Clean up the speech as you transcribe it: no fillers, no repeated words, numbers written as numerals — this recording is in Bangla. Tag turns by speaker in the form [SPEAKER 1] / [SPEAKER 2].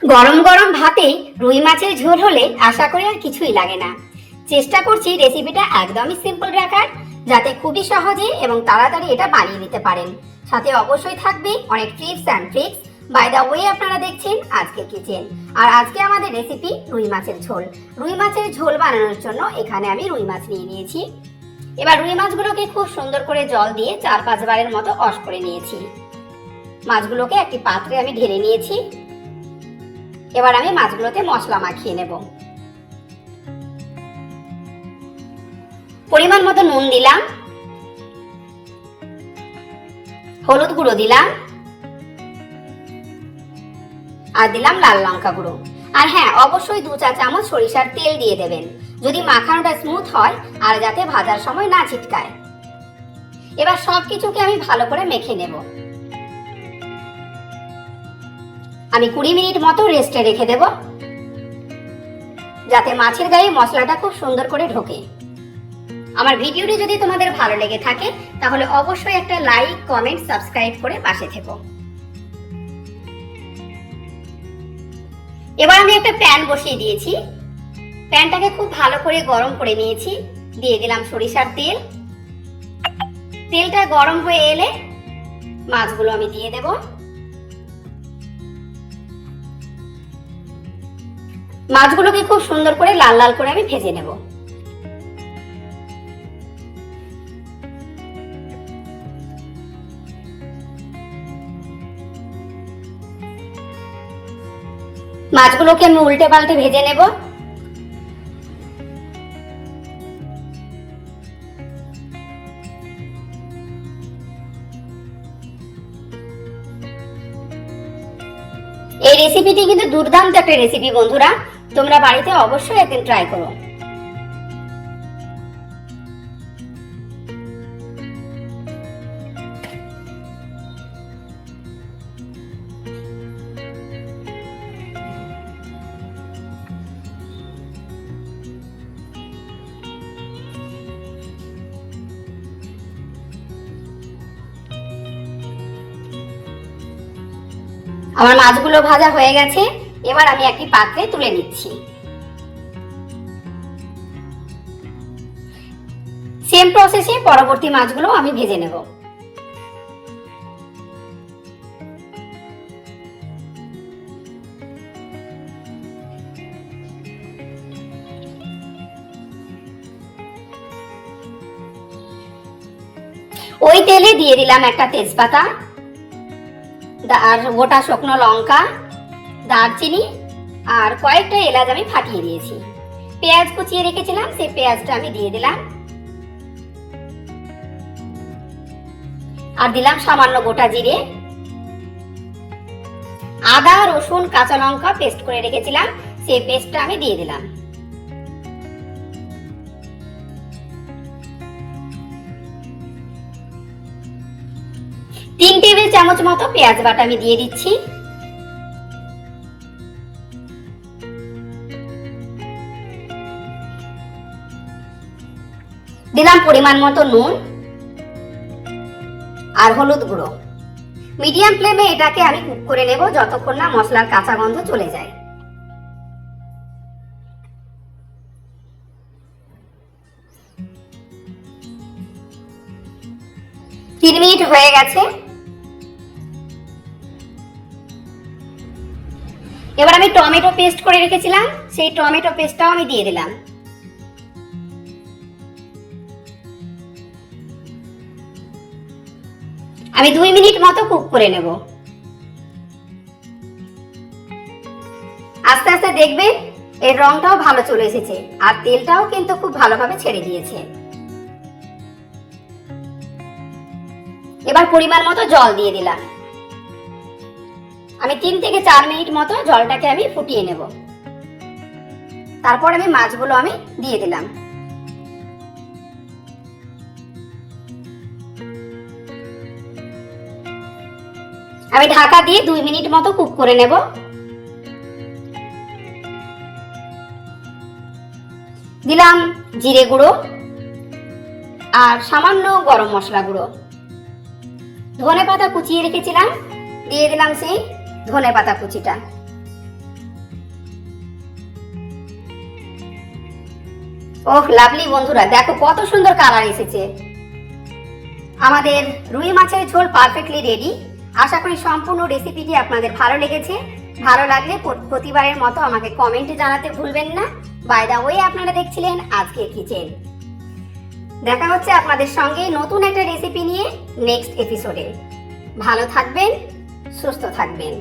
[SPEAKER 1] গরম গরম ভাতে রুই মাছের ঝোল হলে আশা করি আর কিছুই লাগে না। চেষ্টা করছি রেসিপিটা একদমই সিম্পল রাখার, যাতে খুবই সহজে এবং তাড়াতাড়ি এটা বানিয়ে নিতে পারেন। সাথে অবশ্যই থাকবে অনেক tips and tricks. By the way, আপনারা দেখছেন আজকে কিচেন। আর আজকে আমাদের রেসিপি রুই মাছের ঝোল। রুই মাছের ঝোল বানানোর জন্য এখানে আমি রুই মাছ নিয়ে নিয়েছি। এবার রুই মাছগুলোকে খুব সুন্দর করে জল দিয়ে 4-5 বারের মতো ওয়াশ করে নিয়েছি। মাছগুলোকে একটি পাত্রে আমি ঢেলে নিয়েছি। এবার আমি মাছগুলোতে মশলা মাখিয়ে নেব। পরিমাণ মতো নুন দিলাম, হলুদ গুঁড়ো দিলাম, আর দিলাম লাল লঙ্কা গুঁড়ো। আর হ্যাঁ, অবশ্যই 2 চা চামচ সরিষার তেল দিয়ে দেবেন, যদি মাখানোটা স্মুথ হয় আর যাতে ভাজার সময় না ছিটকায়। এবার সবকিছুকে আমি ভালো করে মেখে নেব। আমি 20 মিনিট মতো রেস্টে রেখে দেব, যাতে মাছের গায়ে মশলাটা খুব সুন্দর করে ঢোকে। আমার ভিডিওটি যদি তোমাদের ভালো লেগে থাকে তাহলে অবশ্যই একটা লাইক, কমেন্ট, সাবস্ক্রাইব করে পাশে থেকো। এবার আমি একটা প্যান বসিয়ে দিয়েছি। প্যানটাকে খুব ভালো করে গরম করে নিয়েছি। দিয়ে দিলাম সরিষার তেল। তেলটা গরম হয়ে এলে মাছগুলো আমি দিয়ে দেব। মাছগুলোকে খুব সুন্দর করে লাল লাল করে আমি ভেজে নেব। মাছগুলোকে আমি উল্টে পাল্টে ভেজে নেব। এই রেসিপিটি কিন্তু দুর্দান্ত একটা রেসিপি বন্ধুরা, তোমরা বাড়িতে অবশ্যই একদিন ট্রাই করো। আমার মাছগুলো ভাজা হয়ে গেছে। এবার আমি একটি পাত্রে তুলে নিচ্ছি। সেম প্রসেসে পরবর্তী মাছগুলো আমি ভেজে নেব। ওই তেলে দিয়ে দিলাম একটা তেজপাতা, আর গোটা শুকনো লঙ্কা, দারচিনি আর কয়েকটা এলাচ আমি ফাটিয়ে দিয়েছি। পেঁয়াজ কুচিয়ে রেখেছিলাম, সেই পেঁয়াজটা আমি দিয়ে দিলাম। আর দিলাম সামান্য গোটা জিরে। আদা, রসুন, কাঁচা লঙ্কা পেস্ট করে রেখেছিলাম, সেই পেস্টটা আমি দিয়ে দিলাম। তিন টেবিল চামচ মতো পেঁয়াজ বাটা আমি দিয়ে দিচ্ছি। দিলাম পরিমাণ মতো নুন আর হলুদ গুঁড়ো। মিডিয়াম ফ্লেমে এটাকে আমি কুক করে নেব যতক্ষণ না মশলার কাঁচা গন্ধ চলে যায়। তিন মিনিট হয়ে গেছে। এবার আমি টমেটো পেস্ট করে রেখেছিলাম, সেই টমেটো পেস্টটাও আমি দিয়ে দিলাম। আমি 2 মিনিট মতো কুক করে নেব। আস্তে আস্তে দেখবেন এর রংটাও ভালো চলে এসেছে আর তেলটাও কিন্তু খুব ভালোভাবে ছেড়ে দিয়েছে। এবার পরিমাণ মতো জল দিয়ে দিলাম। আমি 3 থেকে 4 মিনিট মতো জলটাকে আমি ফুটিয়ে নেব। তারপর আমি মাছগুলো আমি দিয়ে দিলাম। আমি ঢাকা দিয়ে 2 মিনিট মতো কুক করে নেব। দিলাম জিরে গুঁড়ো আর সামান্য গরম মশলা গুঁড়ো। ধনেপাতা কুচিয়ে রেখেছিলাম, দিয়ে দিলাম সেই ধনেপাতা কুচিটা। ওহ লাভলি বন্ধুরা, দেখো কত সুন্দর কালার এসেছে। আমাদের রুই মাছের ঝোল পারফেক্টলি রেডি। আশা করি সম্পূর্ণ রেসিপিটি আপনাদের ভালো লেগেছে। ভালো লাগলে প্রতিবারের মতো আমাকে কমেন্টে জানাতে ভুলবেন না। বাই দ্য ওয়ে, আপনারা দেখছিলেন আজকের কিচেন। দেখা হচ্ছে আপনাদের সঙ্গে নতুন একটা রেসিপি নিয়ে নেক্সট এপিসোডে। ভালো থাকবেন, সুস্থ থাকবেন।